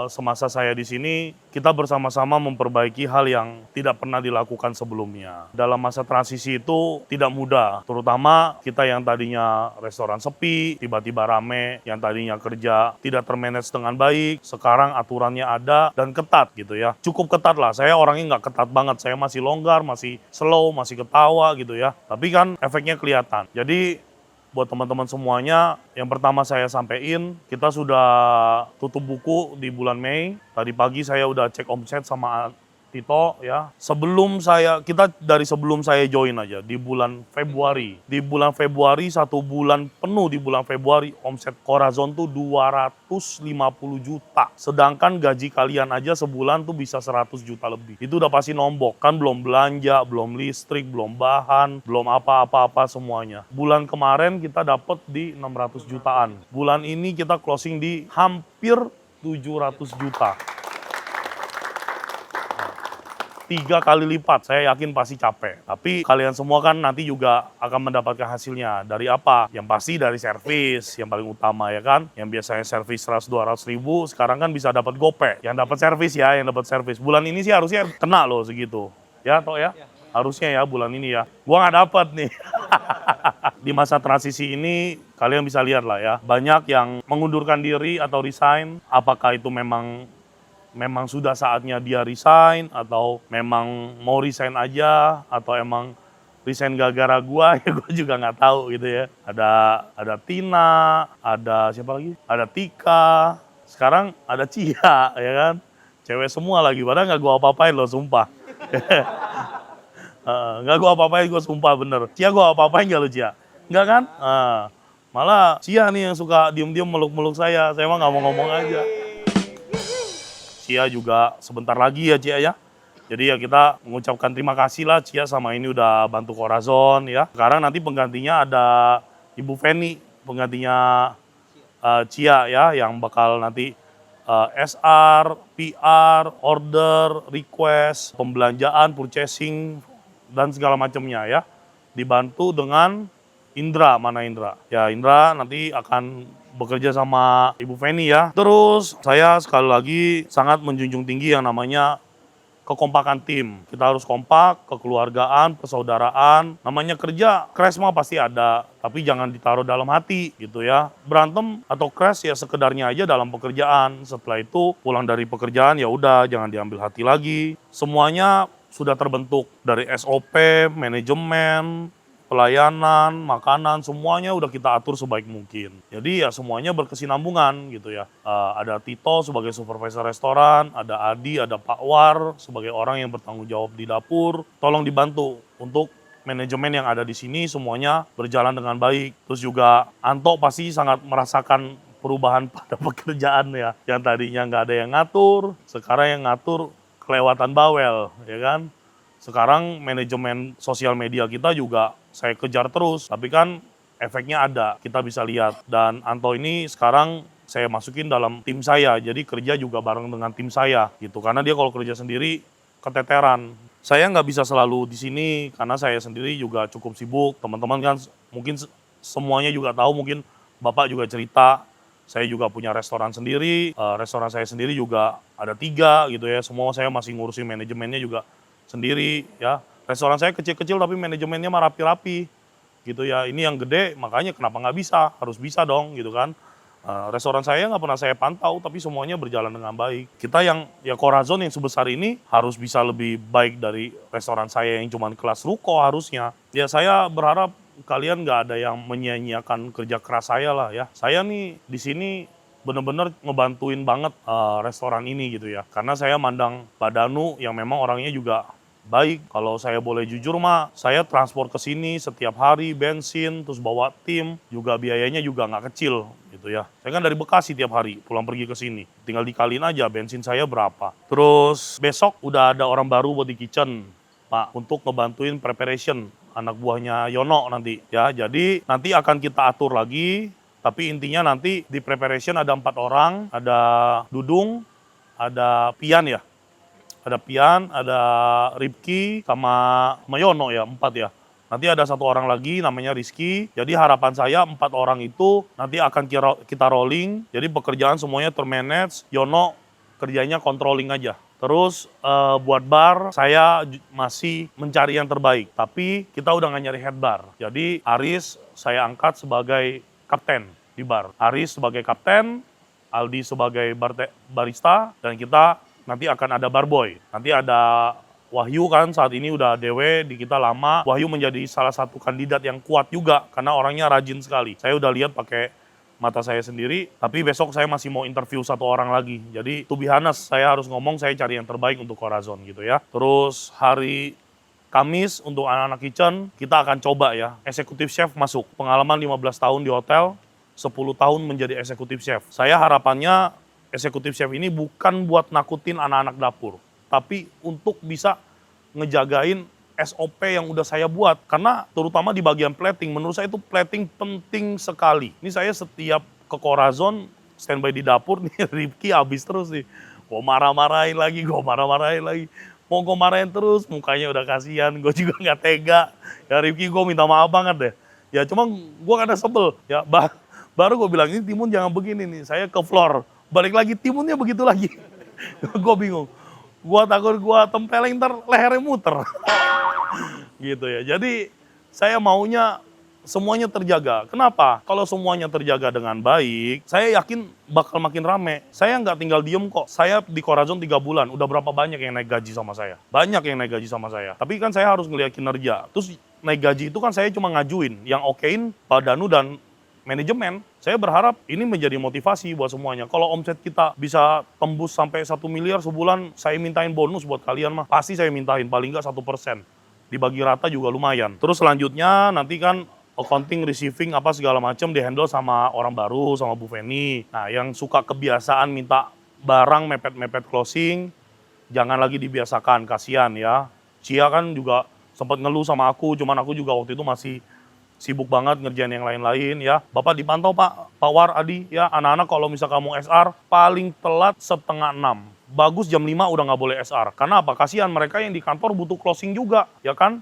semasa saya di sini kita bersama-sama memperbaiki hal yang tidak pernah dilakukan sebelumnya. Dalam masa transisi itu tidak mudah, terutama kita yang tadinya restoran sepi, tiba-tiba rame, yang tadinya kerja tidak termanage dengan baik, sekarang aturannya ada dan ketat gitu ya. Cukup ketat lah, saya orangnya nggak ketat banget, saya masih longgar, masih slow, masih ketawa gitu ya. Tapi kan efeknya kelihatan. Jadi buat teman-teman semuanya, yang pertama saya sampaikan, kita sudah tutup buku di bulan Mei. Tadi pagi saya udah cek omset sama Tito ya. Kita dari sebelum saya join aja di bulan Februari. Di bulan Februari, 1 bulan penuh di bulan Februari, omset Corazon tuh 250 juta. Sedangkan gaji kalian aja sebulan tuh bisa 100 juta lebih. Itu udah pasti nombok. Kan belum belanja, belum listrik, belum bahan, belum apa-apa semuanya. Bulan kemarin kita dapat di 600 jutaan. Bulan ini kita closing di hampir 700 juta. 3 kali lipat, saya yakin pasti capek. Tapi kalian semua kan nanti juga akan mendapatkan hasilnya. Dari apa? Yang pasti dari servis, yang paling utama ya kan. Yang biasanya servis 100-200 ribu, sekarang kan bisa dapat gope. Yang dapat servis ya, yang dapat servis. Bulan ini sih harusnya kena loh segitu. Ya toh ya? Harusnya ya bulan ini ya. Gua nggak dapat nih. Di masa transisi ini, kalian bisa lihat lah ya. Banyak yang mengundurkan diri atau resign. Apakah itu memang sudah saatnya dia resign, atau memang mau resign aja, atau emang resign gara-gara gua, ya gua juga nggak tahu gitu ya. Ada Tina, ada siapa lagi? Ada Tika, sekarang ada Cia ya kan. Cewek semua lagi, padahal nggak gua apa-apain loh, sumpah. Nggak gua apa-apain, gua sumpah bener. Cia gua apa-apain nggak lo Cia? Nggak kan? Malah Cia nih yang suka diem-diem meluk-meluk saya mah nggak mau ngomong aja. Cia juga sebentar lagi ya Cia ya. Jadi ya kita mengucapkan terima kasih lah Cia sama ini udah bantu Corazon ya. Sekarang nanti penggantinya ada Ibu Feni, penggantinya Cia ya, yang bakal nanti SR, PR, order, request, pembelanjaan, purchasing, dan segala macamnya ya. Dibantu dengan Indra, mana Indra? Ya Indra nanti akan bekerja sama Ibu Feni ya. Terus saya sekali lagi sangat menjunjung tinggi yang namanya kekompakan tim. Kita harus kompak, kekeluargaan, persaudaraan. Namanya kerja, crash mah pasti ada, tapi jangan ditaruh dalam hati gitu ya. Berantem atau crash ya sekedarnya aja dalam pekerjaan. Setelah itu pulang dari pekerjaan ya udah, jangan diambil hati lagi. Semuanya sudah terbentuk dari SOP, manajemen, pelayanan, makanan, semuanya udah kita atur sebaik mungkin. Jadi ya semuanya berkesinambungan gitu ya. Ada Tito sebagai supervisor restoran, ada Adi, ada Pak War sebagai orang yang bertanggung jawab di dapur. Tolong dibantu untuk manajemen yang ada di sini semuanya berjalan dengan baik. Terus juga Anto pasti sangat merasakan perubahan pada pekerjaan ya. Yang tadinya nggak ada yang ngatur, sekarang yang ngatur kelewatan bawel, ya kan? Sekarang manajemen sosial media kita juga saya kejar terus, tapi kan efeknya ada, kita bisa lihat. Dan Anto ini sekarang saya masukin dalam tim saya, jadi kerja juga bareng dengan tim saya gitu. Karena dia kalau kerja sendiri keteteran. Saya nggak bisa selalu di sini karena saya sendiri juga cukup sibuk. Teman-teman kan mungkin semuanya juga tahu, mungkin Bapak juga cerita. Saya juga punya restoran sendiri, restoran saya sendiri juga ada 3 gitu ya. Semua saya masih ngurusin manajemennya juga sendiri ya. Restoran saya kecil-kecil tapi manajemennya mah rapi-rapi gitu ya. Ini yang gede makanya kenapa nggak bisa, harus bisa dong gitu kan. Restoran saya nggak pernah saya pantau tapi semuanya berjalan dengan baik. Kita yang ya Corazon yang sebesar ini harus bisa lebih baik dari restoran saya yang cuma kelas ruko harusnya. Ya saya berharap kalian nggak ada yang menyia-nyiakan kerja keras saya lah ya. Saya nih di sini bener-bener ngebantuin banget restoran ini gitu ya. Karena saya mandang Pak Danu yang memang orangnya juga baik. Kalau saya boleh jujur mah, saya transport ke sini setiap hari, bensin, terus bawa tim, juga biayanya juga nggak kecil gitu ya. Saya kan dari Bekasi tiap hari pulang pergi ke sini. Tinggal dikaliin aja bensin saya berapa. Terus besok udah ada orang baru buat di kitchen, Pak, untuk ngebantuin preparation anak buahnya Yono nanti ya. Jadi nanti akan kita atur lagi. Tapi intinya nanti di preparation ada 4 orang, ada Dudung, ada Pian ya. Ada Pian, ada Ripki, sama Mayono ya, 4 ya. Nanti ada 1 orang lagi namanya Rizky. Jadi harapan saya 4 orang itu nanti akan kita rolling. Jadi pekerjaan semuanya termanage, Yono kerjanya controlling aja. Terus buat bar, saya masih mencari yang terbaik. Tapi kita udah nggak nyari head bar. Jadi Aris saya angkat sebagai kapten di bar. Aris sebagai kapten, Aldi sebagai barista, dan kita nanti akan ada barboy. Nanti ada Wahyu kan saat ini udah DW di kita lama. Wahyu menjadi salah satu kandidat yang kuat juga karena orangnya rajin sekali. Saya udah lihat pakai mata saya sendiri, tapi besok saya masih mau interview 1 orang lagi. Jadi to be honest, saya harus ngomong saya cari yang terbaik untuk Corazon gitu ya. Terus hari Kamis untuk anak-anak kitchen, kita akan coba ya, eksekutif chef masuk. Pengalaman 15 tahun di hotel, 10 tahun menjadi eksekutif chef. Saya harapannya eksekutif chef ini bukan buat nakutin anak-anak dapur, tapi untuk bisa ngejagain SOP yang udah saya buat. Karena terutama di bagian plating, menurut saya itu plating penting sekali. Ini saya setiap ke Corazon, standby di dapur nih, Ripki habis terus nih. Gue marah-marahin lagi, Mau gue marahin terus, mukanya udah kasihan, gue juga nggak tega. Ya Ripki gue minta maaf banget deh. Ya cuma gue kadang sebel. Ya baru gue bilang, ini timun jangan begini nih, saya ke floor. Balik lagi timunnya begitu lagi. Gue bingung. Gue takut gue tempelin ntar lehernya muter. Gitu ya. Jadi saya maunya semuanya terjaga. Kenapa? Kalau semuanya terjaga dengan baik, saya yakin bakal makin rame. Saya nggak tinggal diem kok. Saya di Corazon 3 bulan, udah berapa banyak yang naik gaji sama saya. Banyak yang naik gaji sama saya. Tapi kan saya harus ngeliat kinerja. Terus naik gaji itu kan saya cuma ngajuin. Yang okein Pak Danu dan manajemen. Saya berharap ini menjadi motivasi buat semuanya. Kalau omset kita bisa tembus sampai 1 miliar sebulan, saya mintain bonus buat kalian mah. Pasti saya mintain, paling nggak 1%. Dibagi rata juga lumayan. Terus selanjutnya nanti kan accounting, receiving, apa segala macam dihandle sama orang baru, sama Bu Feni. Nah, yang suka kebiasaan minta barang mepet-mepet closing, jangan lagi dibiasakan, kasihan ya. Cia kan juga sempat ngeluh sama aku, cuman aku juga waktu itu masih sibuk banget ngerjain yang lain-lain ya. Bapak dipantau Pak War, Adi ya. Anak-anak kalau misalkan mau SR paling telat 5:30. Bagus jam 5 udah nggak boleh SR. Karena apa? Kasihan mereka yang di kantor butuh closing juga ya kan.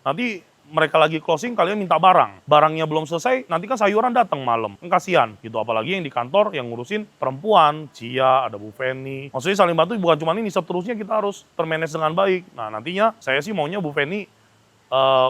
Nanti mereka lagi closing, kalian minta barang. Barangnya belum selesai, nanti kan sayuran datang malam. Kan kasihan gitu. Apalagi yang di kantor yang ngurusin perempuan, Cia, ada Bu Feni. Maksudnya saling bantu bukan cuma ini, seterusnya kita harus termanage dengan baik. Nah nantinya saya sih maunya Bu Feni,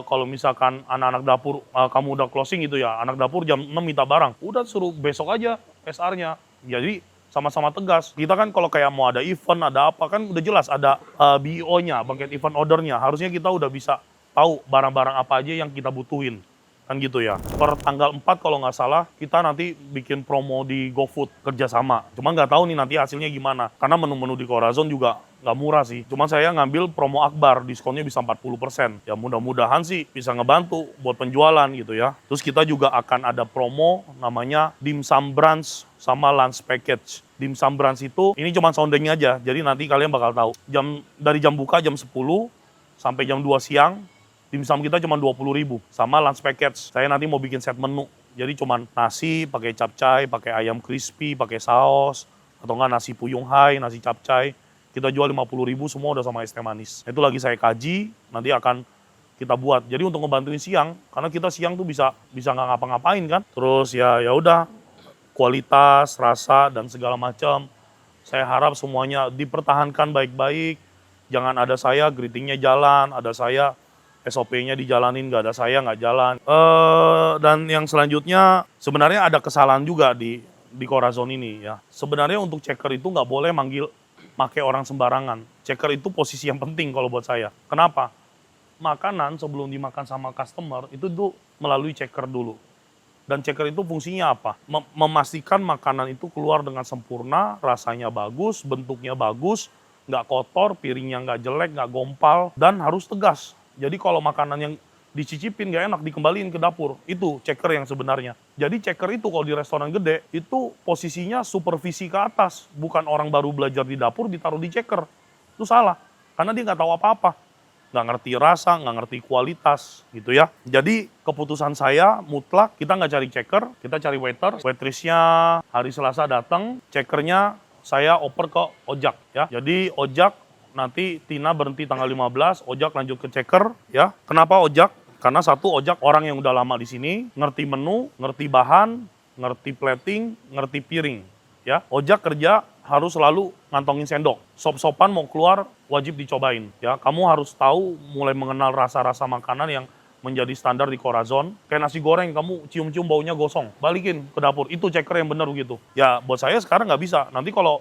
kalau misalkan anak-anak dapur, kamu udah closing gitu ya, anak dapur jam 6 minta barang, udah suruh besok aja SR-nya. Jadi sama-sama tegas. Kita kan kalau kayak mau ada event, ada apa, kan udah jelas ada BO-nya, bucket event order-nya. Harusnya kita udah bisa tahu barang-barang apa aja yang kita butuhin. Kan gitu ya. Per tanggal 4 kalau nggak salah, kita nanti bikin promo di GoFood kerjasama. Cuma nggak tahu nih nanti hasilnya gimana. Karena menu-menu di Corazon juga nggak murah sih. Cuma saya ngambil promo akbar, diskonnya bisa 40%. Ya mudah-mudahan sih bisa ngebantu buat penjualan gitu ya. Terus kita juga akan ada promo namanya Dimsum Brunch sama Lunch Package. Dimsum Brunch itu, ini cuma sounding aja. Jadi nanti kalian bakal tahu. Dari jam buka jam 10 sampai jam 2 siang, dimsum kita cuma 20.000 sama lunch package. Saya nanti mau bikin set menu. Jadi cuma nasi, pakai capcay, pakai ayam crispy, pakai saus, atau enggak nasi puyung hai, nasi capcay. Kita jual 50.000 semua udah sama es teh manis. Itu lagi saya kaji, nanti akan kita buat. Jadi untuk ngebantuin siang, karena kita siang tuh bisa nggak ngapa-ngapain kan. Terus ya udah kualitas, rasa dan segala macam. Saya harap semuanya dipertahankan baik-baik. Jangan ada saya greetingnya jalan, ada saya SOP-nya dijalanin, nggak ada saya nggak jalan. Dan yang selanjutnya sebenarnya ada kesalahan juga di Corazon ini ya. Sebenarnya untuk checker itu nggak boleh make orang sembarangan. Checker itu posisi yang penting kalau buat saya. Kenapa? Makanan sebelum dimakan sama customer itu tuh melalui checker dulu. Dan checker itu fungsinya apa? Memastikan makanan itu keluar dengan sempurna, rasanya bagus, bentuknya bagus, nggak kotor, piringnya nggak jelek, nggak gompal, dan harus tegas. Jadi kalau makanan yang dicicipin nggak enak, dikembaliin ke dapur. Itu checker yang sebenarnya. Jadi checker itu kalau di restoran gede, itu posisinya supervisi ke atas. Bukan orang baru belajar di dapur ditaruh di checker. Itu salah. Karena dia nggak tahu apa-apa. Nggak ngerti rasa, nggak ngerti kualitas gitu ya. Jadi keputusan saya mutlak, kita nggak cari checker, kita cari waiter. Waitressnya hari Selasa datang, checkernya saya oper ke Ojak ya. Jadi Ojak, nanti Tina berhenti tanggal 15, Ojak lanjut ke checker ya. Kenapa Ojak? Karena satu, Ojak orang yang udah lama di sini, ngerti menu, ngerti bahan, ngerti plating, ngerti piring ya. Ojak kerja harus selalu ngantongin sendok. Sop-sopan mau keluar wajib dicobain ya. Kamu harus tahu mulai mengenal rasa-rasa makanan yang menjadi standar di Corazon. Kayak nasi goreng, kamu cium-cium baunya gosong, balikin ke dapur. Itu checker yang benar gitu. Ya buat saya sekarang nggak bisa. Nanti kalau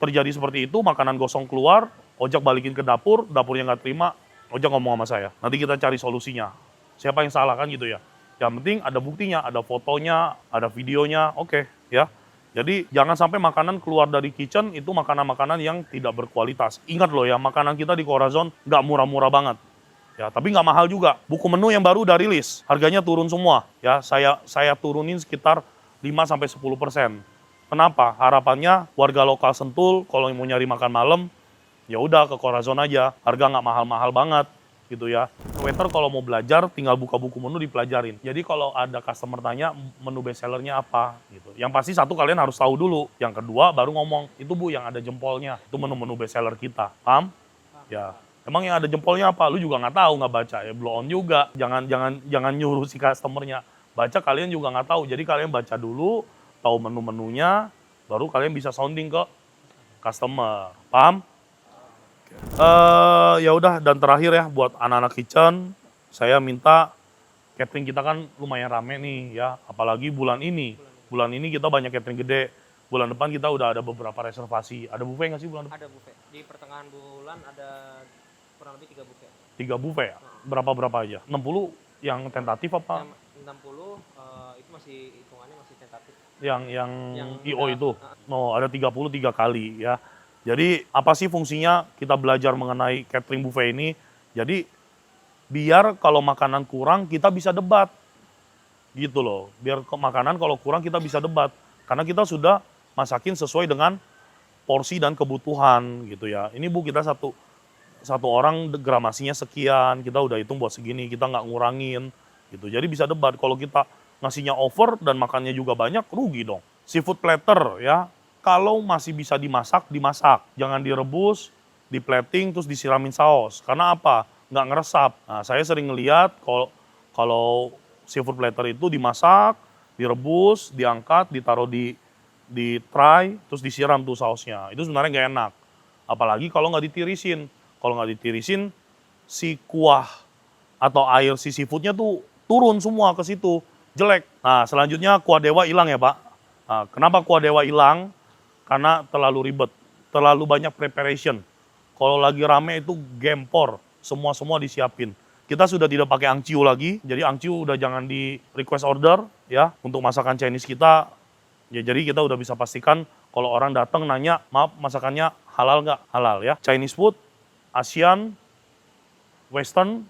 terjadi seperti itu, makanan gosong keluar, Ojak balikin ke dapur, dapurnya nggak terima, Ojak ngomong sama saya. Nanti kita cari solusinya. Siapa yang salah kan gitu ya. Yang penting ada buktinya, ada fotonya, ada videonya, oke ya. Jadi jangan sampai makanan keluar dari kitchen itu makanan-makanan yang tidak berkualitas. Ingat loh ya, makanan kita di Corazon nggak murah-murah banget. Ya, tapi nggak mahal juga. Buku menu yang baru udah rilis, harganya turun semua. Ya, saya turunin sekitar 5-10%. Kenapa? Harapannya warga lokal Sentul kalau mau nyari makan malam, ya udah ke Corazon aja, harga nggak mahal-mahal banget gitu ya. Waiter kalau mau belajar tinggal buka buku menu dipelajarin. Jadi kalau ada customer tanya menu best sellernya apa gitu. Yang pasti satu kalian harus tahu dulu. Yang kedua baru ngomong, itu Bu yang ada jempolnya, itu menu-menu best seller kita. Paham? Ya. Emang yang ada jempolnya apa? Lu juga nggak tahu, nggak baca ya, blow on juga. Jangan nyuruh si customernya. Baca kalian juga nggak tahu. Jadi kalian baca dulu, tahu menu-menunya, baru kalian bisa sounding ke customer. Paham? Ya udah, dan terakhir ya buat anak-anak kitchen, saya minta catering kita kan lumayan rame nih ya, apalagi bulan ini. Bulan ini kita banyak catering gede. Bulan depan kita udah ada beberapa reservasi. Ada buffet nggak sih bulan depan? Ada buffet. Di pertengahan bulan ada kurang lebih 3 buffet. 3 buffet ya? Berapa aja? 60 yang tentatif apa? Yang 60 itu masih hitungannya masih tentatif. Yang IO udah, itu? Oh, ada 33 kali ya. Jadi apa sih fungsinya kita belajar mengenai catering buffet ini? Jadi biar kalau makanan kurang kita bisa debat. Gitu loh. Biar makanan kalau kurang kita bisa debat. Karena kita sudah masakin sesuai dengan porsi dan kebutuhan gitu ya. Ini Bu, kita satu orang gramasinya sekian, kita udah hitung buat segini, kita nggak ngurangin gitu. Jadi bisa debat. Kalau kita ngasihnya over dan makannya juga banyak, rugi dong. Seafood platter ya, kalau masih bisa dimasak, dimasak. Jangan direbus, di plating terus disiramin saus. Karena apa? Nggak ngeresap. Nah, saya sering ngeliat kalau Kalau seafood platter itu dimasak, direbus, diangkat, ditaruh di tray, terus disiram tuh sausnya. Itu sebenarnya nggak enak. Apalagi kalau nggak ditirisin. Kalau nggak ditirisin, si kuah atau air si seafoodnya tuh turun semua ke situ. Jelek. Nah, selanjutnya kuah dewa hilang ya Pak. Nah, kenapa kuah dewa hilang? Karena terlalu ribet. Terlalu banyak preparation. Kalau lagi rame itu gempor. Semua disiapin. Kita sudah tidak pakai angciu lagi, jadi angciu udah jangan di request order ya untuk masakan Chinese kita. Ya jadi kita udah bisa pastikan kalau orang datang nanya, maaf masakannya halal nggak? Halal ya. Chinese food, Asian, Western,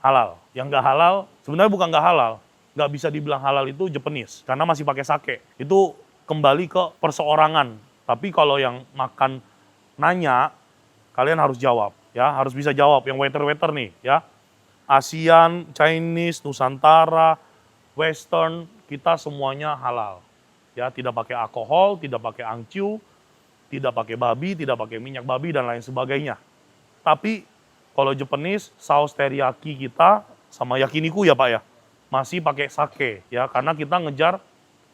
halal. Yang nggak halal, sebenarnya bukan nggak halal, nggak bisa dibilang halal itu Japanese karena masih pakai sake. Itu kembali ke perseorangan. Tapi kalau yang makan nanya, kalian harus jawab. Ya, harus bisa jawab yang waiter-waiter nih, ya. Asian, Chinese, Nusantara, Western, kita semuanya halal. Ya, tidak pakai alkohol, tidak pakai angciu, tidak pakai babi, tidak pakai minyak babi dan lain sebagainya. Tapi kalau Japanese, saus teriyaki kita sama yakiniku ya Pak ya, masih pakai sake ya, karena kita ngejar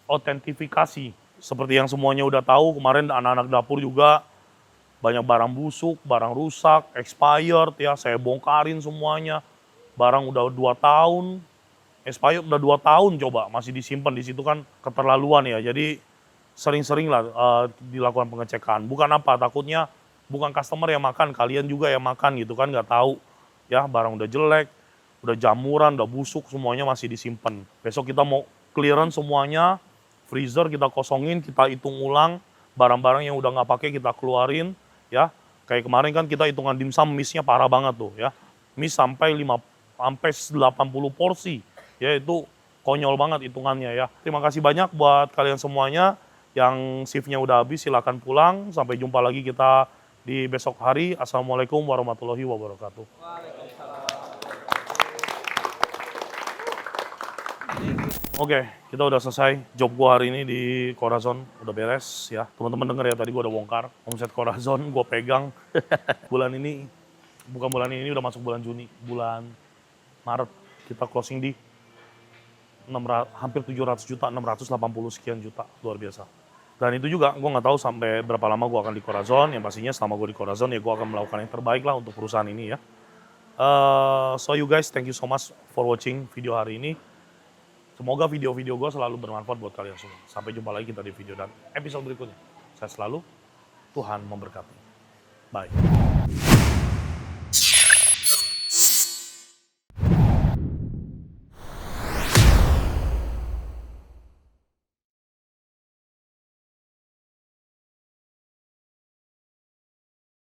autentifikasi. Seperti yang semuanya udah tahu, kemarin anak-anak dapur juga banyak barang busuk, barang rusak, expired ya, saya bongkarin semuanya. Barang udah 2 tahun, expired udah 2 tahun coba, masih disimpan di situ kan keterlaluan ya. Jadi sering-sering lah dilakukan pengecekan. Bukan apa, takutnya bukan customer yang makan, kalian juga yang makan gitu kan, nggak tahu. Ya, barang udah jelek, udah jamuran, udah busuk, semuanya masih disimpan. Besok kita mau clearance semuanya, freezer kita kosongin, kita hitung ulang, barang-barang yang udah nggak pakai kita keluarin. Ya, kayak kemarin kan kita hitungan dimsum missnya parah banget tuh ya. Miss sampai 80 porsi. Ya itu konyol banget hitungannya ya. Terima kasih banyak buat kalian semuanya yang shiftnya udah habis, silakan pulang. Sampai jumpa lagi kita di besok hari. Assalamualaikum warahmatullahi wabarakatuh. Oke, kita udah selesai job gua hari ini di Corazon, udah beres ya. Teman-teman denger ya, tadi gua udah bongkar omset Corazon, gua pegang. Bulan ini, bukan bulan ini udah masuk bulan Juni, bulan Maret kita closing di hampir 700 juta, 680 sekian juta, luar biasa. Dan itu juga gua nggak tahu sampai berapa lama gua akan di Corazon, yang pastinya selama gua di Corazon ya gua akan melakukan yang terbaik lah untuk perusahaan ini ya. So you guys, thank you so much for watching video hari ini. Semoga video-video gue selalu bermanfaat buat kalian semua. Sampai jumpa lagi kita di video dan episode berikutnya. Saya selalu, Tuhan memberkati. Bye.